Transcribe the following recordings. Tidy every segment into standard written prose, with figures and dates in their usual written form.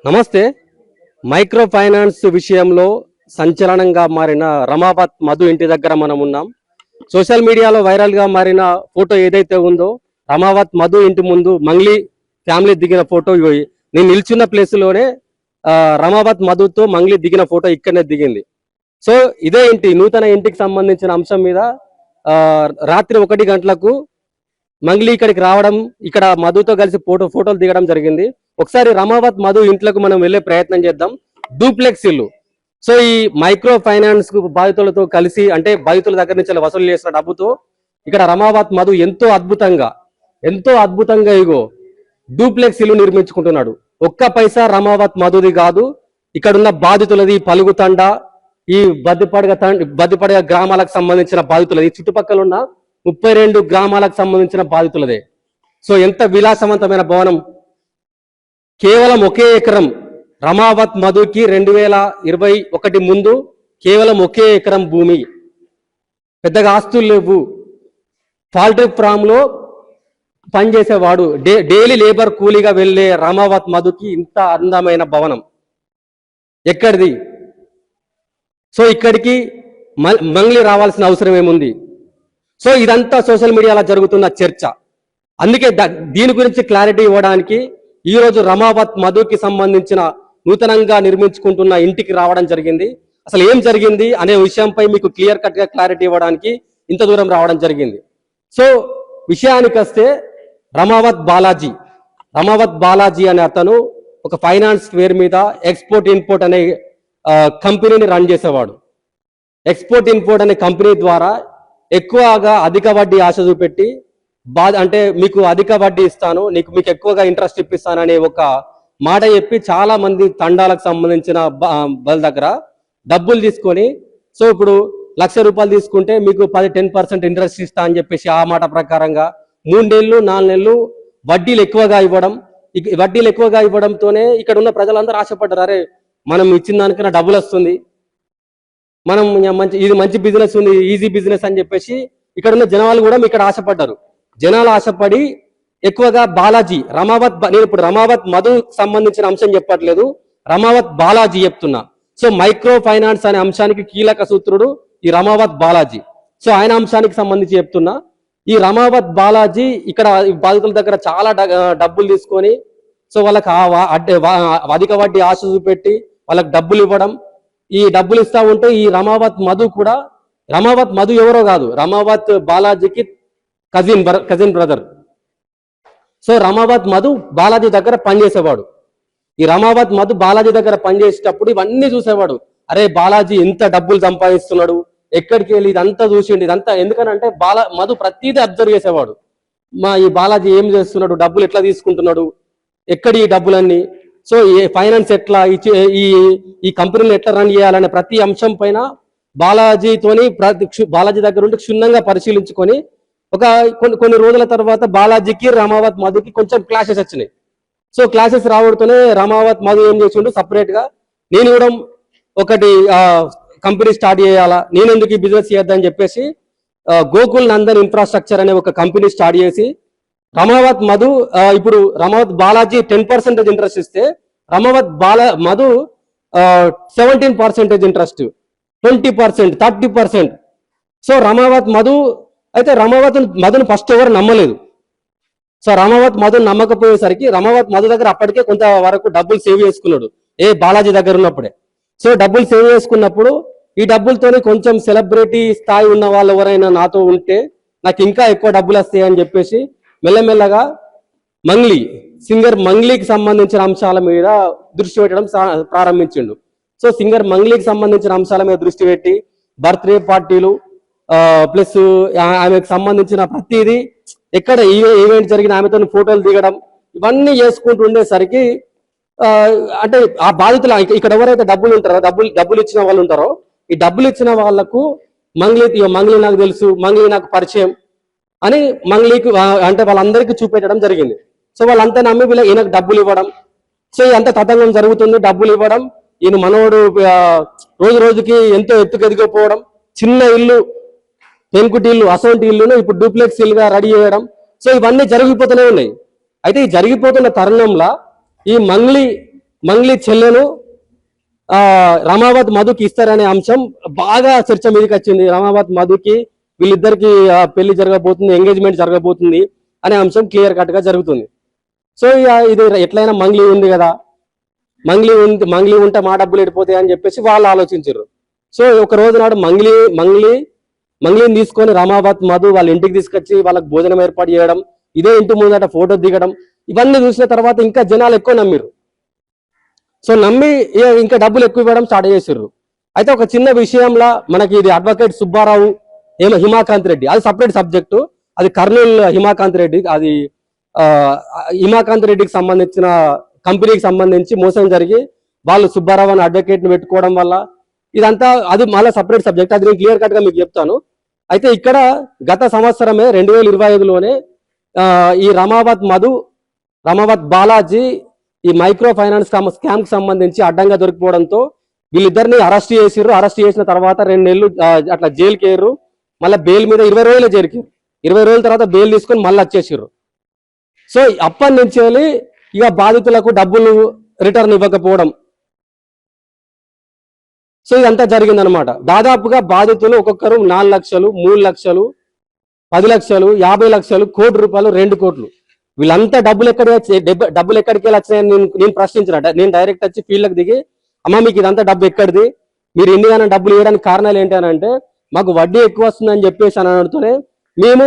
నమస్తే. Micro finance విషయంలో సంచలనంగా మారిన రమావత్ మధు ఇంటి దగ్గర మనం ఉన్నాం. సోషల్ మీడియాలో వైరల్గా మారిన ఫోటో ఏదైతే ఉందో రమావత్ మధు ఇంటి ముందు మంగ్లీ ఫ్యామిలీ దిగిన ఫోటో. నేను నిల్చున్న ప్లేస్లోనే రమావత్ మధుతో మంగ్లీ దిగిన ఫోటో ఇక్కడనే దిగింది. సో ఇదే ఇంటి నూతన ఇంటికి సంబంధించిన అంశం మీద రాత్రి 1 గంటలకు మంగ్లీ ఇక్కడికి రావడం, ఇక్కడ మధుతో కలిసి ఫోటోలు దిగడం జరిగింది. ఒకసారి రమావత్ మధు ఇంట్లోకి మనం వెళ్ళే ప్రయత్నం చేద్దాం. డూప్లెక్స్ ఇల్లు. సో ఈ మైక్రో ఫైనాన్స్ బాధితులతో కలిసి, అంటే బాధితుల దగ్గర నుంచి వసూలు చేసిన డబ్బుతో ఇక్కడ రమావత్ మధు ఎంతో అద్భుతంగా ఇగో డూప్లెక్స్ ఇల్లు నిర్మించుకుంటున్నాడు. ఒక్క పైసా రమావత్ మధుది కాదు, ఇక్కడున్న బాధితులది. పలుగుతండ, ఈ బద్దిపడగ గ్రామాలకు సంబంధించిన బాధితులది, చుట్టుపక్కల ఉన్న 32 గ్రామాలకు సంబంధించిన బాధితులదే. సో ఎంత విలాసవంతమైన భవనం. కేవలం 1 ఎకరం రమావత్ మధుకి 2021 ముందు కేవలం 1 ఎకరం భూమి. పెద్దగా ఆస్తులు లేవు. పౌల్ట్రీ ఫామ్ లో పనిచేసేవాడు, డైలీ లేబర్ కూలీగా వెళ్ళే రమావత్ మధుకి ఇంత అందమైన భవనం ఎక్కడిది? సో ఇక్కడికి మంగ్లీ రావాల్సిన అవసరం ఏముంది? సో ఇదంతా సోషల్ మీడియాలో జరుగుతున్న చర్చ. అందుకే దీని గురించి క్లారిటీ ఇవ్వడానికి ఈరోజు రమావత్ మధుకి సంబంధించిన నూతనంగా నిర్మించుకుంటున్న ఇంటికి రావడం జరిగింది. అసలు ఏం జరిగింది అనే విషయంపై మీకు క్లియర్ కట్ గా క్లారిటీ ఇవ్వడానికి ఇంత దూరం రావడం జరిగింది. సో విషయానికి వస్తే రమావత్ బాలాజీ అనే అతను ఒక ఫైనాన్స్ ఫేర్ మీద ఎక్స్పోర్ట్ ఇంపోర్ట్ అనే కంపెనీని రన్ చేసేవాడు. ఎక్స్పోర్ట్ ఇంపోర్ట్ అనే కంపెనీ ద్వారా ఎక్కువగా అధిక వడ్డీ ఆశ చూపెట్టి, అంటే మీకు అధిక వడ్డీ ఇస్తాను, మీకు ఎక్కువగా ఇంట్రెస్ట్ ఇప్పిస్తాను అనే ఒక మాట చెప్పి చాలా మంది తండాలకు సంబంధించిన వాళ్ళ దగ్గర డబ్బులు తీసుకొని, సో ఇప్పుడు ₹1,00,000 తీసుకుంటే మీకు 10% ఇంట్రెస్ట్ ఇస్తా అని చెప్పేసి ఆ మాట ప్రకారంగా 3 నెలలు 4 నెలలు వడ్డీలు ఎక్కువగా ఇవ్వడంతోనే ఇక్కడ ఉన్న ప్రజలందరూ ఆశపడ్డారు. అరే మనం ఇచ్చిన దానికన్నా డబ్బులు వస్తుంది, మనం ఇది మంచి బిజినెస్ ఉంది, ఈజీ బిజినెస్ అని చెప్పేసి ఇక్కడ ఉన్న జనాలు కూడా ఇక్కడ ఆశపడ్డారు. జనాలు ఆశపడి ఎక్కువగా నేను ఇప్పుడు రమావత్ మధు సంబంధించిన అంశం చెప్పట్లేదు, రమావత్ బాలాజీ చెప్తున్నా. సో మైక్రో ఫైనాన్స్ అనే అంశానికి కీలక సూత్రుడు ఈ రమావత్ బాలాజీ. సో ఆయన అంశానికి సంబంధించి చెప్తున్నా. ఈ రమావత్ బాలాజీ ఇక్కడ బాధితుల దగ్గర చాలా డబ్బులు తీసుకొని, సో వాళ్ళకి అధిక వడ్డీ ఆశ చూపెట్టి వాళ్ళకి డబ్బులు ఇవ్వడం, ఈ డబ్బులు ఇస్తా ఉంటే ఈ రమావత్ మధు ఎవరో కాదు, రమావత్ బాలాజీకి cousin brother. So Ramavath Madhu Balaji దగ్గర పనిచేసేవాడు. ఈ రమావత్ మధు బాలాజీ దగ్గర పనిచేసేటప్పుడు ఇవన్నీ చూసేవాడు. అరే బాలాజీ ఎంత డబ్బులు సంపాదిస్తున్నాడు, ఎక్కడికి వెళ్ళి ఇదంతా చూసిండు. ఇదంతా ఎందుకనంటే మధు ప్రతిదీ అబ్జర్వ్ చేసేవాడు. ఈ బాలాజీ ఏం చేస్తున్నాడు, డబ్బులు ఎట్లా తీసుకుంటున్నాడు, ఎక్కడి ఈ డబ్బులన్నీ, సో ఏ ఫైనాన్స్ ఎట్లా ఈ కంపెనీని ఎట్లా రన్ చేయాలనే ప్రతి అంశం పైన బాలాజీ దగ్గర ఉండి క్షుణ్ణంగా పరిశీలించుకొని కొన్ని రోజుల తర్వాత బాలాజీకి రమావత్ మధుకి కొంచెం క్లాసెస్ వచ్చినాయి. సో క్లాసెస్ రావడంతోనే రమావత్ మధు ఏం చేసిండు, సపరేట్ గా నేను కూడా ఒకటి కంపెనీ స్టార్ట్ చేయాలా, నేను ఎందుకు ఈ బిజినెస్ చేద్దామని చెప్పేసి గోకుల్ నందన్ ఇన్ఫ్రాస్ట్రక్చర్ అనే ఒక కంపెనీ స్టార్ట్ చేసి రమావత్ మధు ఇప్పుడు రమావత్ బాలాజీ 10% ఇంట్రెస్ట్ ఇస్తే రమావత్ మధు 17% ఇంట్రెస్ట్, 20%, 30%. సో రమావత్ మధును ఫస్ట్ ఎవరు నమ్మలేదు. సో రమావత్ మధును నమ్మకపోయేసరికి రమావత్ మధు దగ్గర అప్పటికే కొంత వరకు డబ్బులు సేవ్ చేసుకున్నాడు బాలాజీ దగ్గర ఉన్నప్పుడే. సో డబ్బులు సేవ్ చేసుకున్నప్పుడు ఈ డబ్బులతోనే కొంచెం సెలబ్రిటీ స్థాయి ఉన్న వాళ్ళు ఎవరైనా నాతో ఉంటే నాకు ఇంకా ఎక్కువ డబ్బులు వస్తాయి అని చెప్పేసి మెల్లమెల్లగా సింగర్ మంగ్లీకి సంబంధించిన అంశాల మీద దృష్టి పెట్టడం ప్రారంభించిండు. సో సింగర్ మంగ్లీకి సంబంధించిన అంశాల మీద దృష్టి పెట్టి బర్త్డే పార్టీలు ప్లస్ ఆమెకు సంబంధించిన ప్రతిదీ ఎక్కడ ఈవెంట్ జరిగిన ఆమెతో ఫోటోలు దిగడం ఇవన్నీ చేసుకుంటూ ఉండేసరికి అంటే ఆ బాధితులు ఇక్కడ ఎవరైతే డబ్బులు ఉంటారో డబ్బులు ఇచ్చిన వాళ్ళు ఉంటారో ఈ డబ్బులు ఇచ్చిన వాళ్లకు మంగ్లీ నాకు తెలుసు, మంగ్లీ నాకు పరిచయం అని మంగ్లీకి అంటే వాళ్ళందరికీ చూపెట్టడం జరిగింది. సో వాళ్ళంతా నమ్మి ఈయనకు డబ్బులు ఇవ్వడం, సో అంత తతంగం జరుగుతుంది. డబ్బులు ఇవ్వడం, ఈయన మనోడు రోజు రోజుకి ఎంతో ఎత్తుకెదిగిపోవడం, చిన్న ఇల్లు పెంకుటి ఇల్లు అసొంటి ఇల్లును ఇప్పుడు డూప్లెక్స్ ఇల్లుగా రెడీ చేయడం. సో ఇవన్నీ జరిగిపోతూనే ఉన్నాయి. అయితే ఈ జరిగిపోతున్న తరుణంలో ఈ మంగ్లీ మంగ్లీ చెల్లెను రమావత్ మధుకి ఇస్తారనే అంశం బాగా చర్చ మీదకి వచ్చింది. రమావత్ మధుకి వీళ్ళిద్దరికి పెళ్లి జరగబోతుంది, ఎంగేజ్మెంట్ జరగబోతుంది అనే అంశం క్లియర్ కట్ గా జరుగుతుంది. సో ఇది ఎట్లయినా మంగ్లీ ఉంది కదా, మంగ్లీ ఉంటే మా డబ్బులు ఎడిపోతాయి అని చెప్పేసి వాళ్ళు ఆలోచించారు. సో ఒక రోజు నాడు మంగ్లీని తీసుకొని రమావత్ మధు వాళ్ళ ఇంటికి తీసుకొచ్చి వాళ్ళకి భోజనం ఏర్పాటు చేయడం, ఇదే ఇంటి ముందట ఫోటో దిగడం, ఇవన్నీ చూసిన తర్వాత ఇంకా జనాలు ఎక్కువ నమ్మిరు. సో నమ్మి ఇంకా డబ్బులు ఎక్కువ ఇవ్వడం స్టార్ట్ చేసారు. అయితే ఒక చిన్న విషయంలో మనకి ఇది అడ్వకేట్ సుబ్బారావు హిమాకాంత్ రెడ్డి, అది సపరేట్ సబ్జెక్టు, అది కర్నూలు హిమాకాంత్ రెడ్డి, అది హిమాకాంత్ రెడ్డికి సంబంధించిన కంపెనీకి సంబంధించి మోసం జరిగి వాళ్ళు సుబ్బారావు అని అడ్వకేట్ ని పెట్టుకోవడం వల్ల ఇదంతా అది మళ్ళీ సపరేట్ సబ్జెక్ట్, అది నేను క్లియర్ కట్ గా మీకు చెప్తాను. అయితే ఇక్కడ గత సంవత్సరమే 2025లోనే ఈ రమావత్ బాలాజీ ఈ మైక్రో ఫైనాన్స్ స్కామ్ కి సంబంధించి అడ్డంగా దొరికిపోవడంతో వీళ్ళిద్దరిని అరెస్ట్ చేసిర్రు. అరెస్ట్ చేసిన తర్వాత 2 నెలలు అట్లా జైలుకి వేయరు, మళ్ళీ బెయిల్ మీద 20 రోజులే జరిగారు. 20 రోజుల తర్వాత బెయిల్ తీసుకొని మళ్ళీ వచ్చేసారు. సో అప్పటి నుంచి ఇక బాధితులకు డబ్బులు రిటర్న్ ఇవ్వకపోవడం, సో ఇదంతా జరిగిందనమాట. దాదాపుగా బాధితులు ఒక్కొక్కరు 4 లక్షలు, 3 లక్షలు, 10 లక్షలు, 50 లక్షలు, ₹1 కోటి, 2 కోట్లు, వీళ్ళంతా డబ్బులు ఎక్కడికి వెళ్ళి వచ్చినాయని నేను ప్రశ్నించిన. నేను డైరెక్ట్ వచ్చి ఫీల్డ్కి దిగి, అమ్మ మీకు ఇదంతా డబ్బు ఎక్కడిది, మీరు ఎన్నిగానో డబ్బులు ఇవ్వడానికి కారణాలు ఏంటి అని అంటే, మాకు వడ్డీ ఎక్కువ వస్తుందని చెప్పేసి అని అనడుతూనే మేము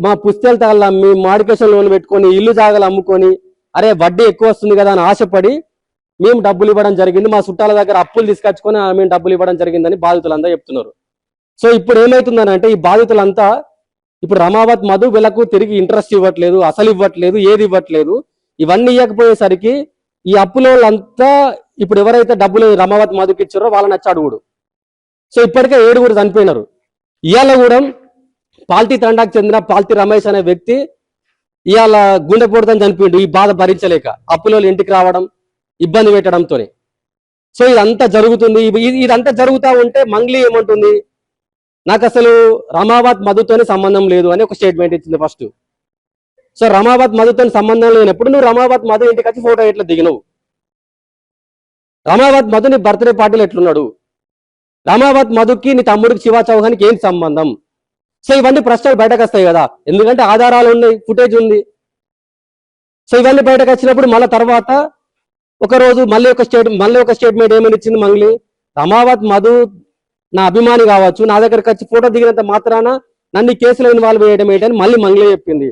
మా పుస్తకాలు తగల మీ మాడికేషన్ లోన్ పెట్టుకొని ఇల్లు జాగాలు అమ్ముకొని అరే వడ్డీ ఎక్కువ వస్తుంది కదా అని ఆశపడి మేము డబ్బులు ఇవ్వడం జరిగింది, మా చుట్టాల దగ్గర అప్పులు తీసుకొచ్చుకొని మేము డబ్బులు ఇవ్వడం జరిగిందని బాధితులంతా చెప్తున్నారు. సో ఇప్పుడు ఏమవుతుందని అంటే ఈ బాధితులంతా ఇప్పుడు రమావత్ మధు వీళ్ళకు తిరిగి ఇంట్రెస్ట్ ఇవ్వట్లేదు, అసలు ఇవ్వట్లేదు, ఏది ఇవ్వట్లేదు. ఇవన్నీ ఇవ్వకపోయేసరికి ఈ అప్పుల వాళ్ళంతా ఇప్పుడు ఎవరైతే డబ్బులు రమావత్ మధుకి ఇచ్చారో వాళ్ళని వచ్చి అడుగుడు. సో ఇప్పటికే 7 చనిపోయినారు. ఇవాళ కూడా పాల్తీ తండాకు చెందిన పాల్తీ రమేష్ అనే వ్యక్తి ఇవాళ గుండెపోటుదని చనిపోయిండు, ఈ బాధ భరించలేక అప్పుల ఇంటికి రావడం, ఇబ్బంది పెట్టడంతో. సో ఇదంతా జరుగుతుంది. ఇదంతా జరుగుతూ ఉంటే మంగ్లీ ఏమంటుంది, నాకు అసలు రమావత్ మధుతోనే సంబంధం లేదు అని ఒక స్టేట్మెంట్ ఇచ్చింది ఫస్ట్. సో రమావత్ మధుతో సంబంధం లేనప్పుడు నువ్వు రమావత్ మధు ఇంటికి వచ్చి ఫోటో ఎట్లా దిగినవు, రమావత్ మధు నీ బర్త్డే పార్టీలు ఎట్లున్నాడు, రమావత్ మధుకి నీ తమ్ముడికి శివ చౌహాన్కి ఏంటి సంబంధం. సో ఇవన్నీ ప్రశ్నలు బయటకు వస్తాయి కదా, ఎందుకంటే ఆధారాలు ఉన్నాయి, ఫుటేజ్ ఉంది. సో ఇవన్నీ బయటకు వచ్చినప్పుడు మళ్ళీ తర్వాత ఒక రోజు మళ్ళీ ఒక స్టేట్మెంట్ ఏమని ఇచ్చింది మంగ్లీ, రమావత్ మధు నా అభిమాని కావచ్చు, నా దగ్గరికి వచ్చి ఫోటో దిగినంత మాత్రాన నన్ను కేసులో ఇన్వాల్వ్ చేయడం ఏంటని మళ్ళీ మంగ్లీ చెప్పింది.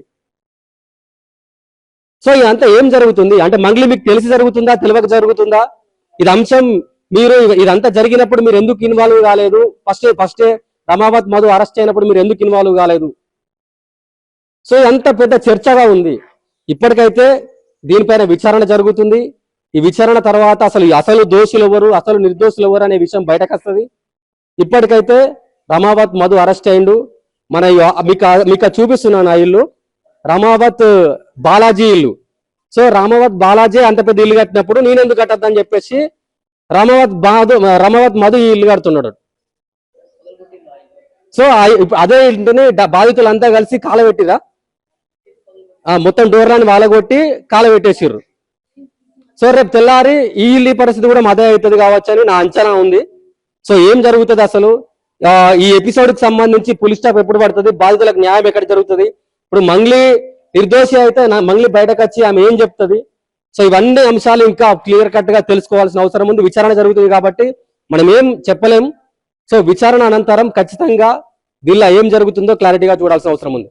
సో ఇదంతా ఏం జరుగుతుంది అంటే మంగ్లీ మీకు తెలిసి జరుగుతుందా, తెలియక జరుగుతుందా, ఇది అంశం మీరు ఇదంతా జరిగినప్పుడు మీరు ఎందుకు ఇన్వాల్వ్ కాలేదు, ఫస్టే రమావత్ మధు అరెస్ట్ అయినప్పుడు మీరు ఎందుకు ఇన్వాల్వ్ కాలేదు. సో ఇదంతా పెద్ద చర్చగా ఉంది. ఇప్పటికైతే దీనిపైన విచారణ జరుగుతుంది. ఈ విచారణ తర్వాత అసలు దోషులు ఎవరు, అసలు నిర్దోషులు ఎవరు అనే విషయం బయటకు వస్తుంది. ఇప్పటికైతే రమావత్ మధు అరెస్ట్ అయిండు. మన మీకు చూపిస్తున్నాను ఆ ఇల్లు, రమావత్ బాలాజీ ఇల్లు. సో రమావత్ బాలాజీ అంత పెద్ద ఇల్లు కట్టినప్పుడు నేనెందుకు కట్టద్దని చెప్పేసి రమావత్ మధు ఈ ఇల్లు కడుతున్నాడు. సో అదే ఇంటిని బాధితులంతా కలిసి కాలబెట్టిరా, మొత్తం డోర్లని వాళ్ళగొట్టి కాలబెట్టేసిర్రు. సో రేపు తెల్లారి ఈ ఇల్లు పరిస్థితి కూడా అదే అవుతుంది కావచ్చు అని నా అంచనా ఉంది. సో ఏం జరుగుతుంది అసలు, ఈ ఎపిసోడ్ కి సంబంధించి పులి స్టాప్ ఎప్పుడు పడుతుంది, బాధితులకు న్యాయం ఎక్కడ జరుగుతుంది, ఇప్పుడు మంగ్లీ నిర్దోషి అయితే మంగ్లీ బయటకు వచ్చి ఆమె ఏం చెప్తుంది. సో ఇవన్నీ అంశాలు ఇంకా క్లియర్ కట్ గా తెలుసుకోవాల్సిన అవసరం ఉంది. విచారణ జరుగుతుంది కాబట్టి మనం ఏం చెప్పలేం. సో విచారణ అనంతరం ఖచ్చితంగా దీనిలో ఏం జరుగుతుందో క్లారిటీగా చూడాల్సిన అవసరం ఉంది.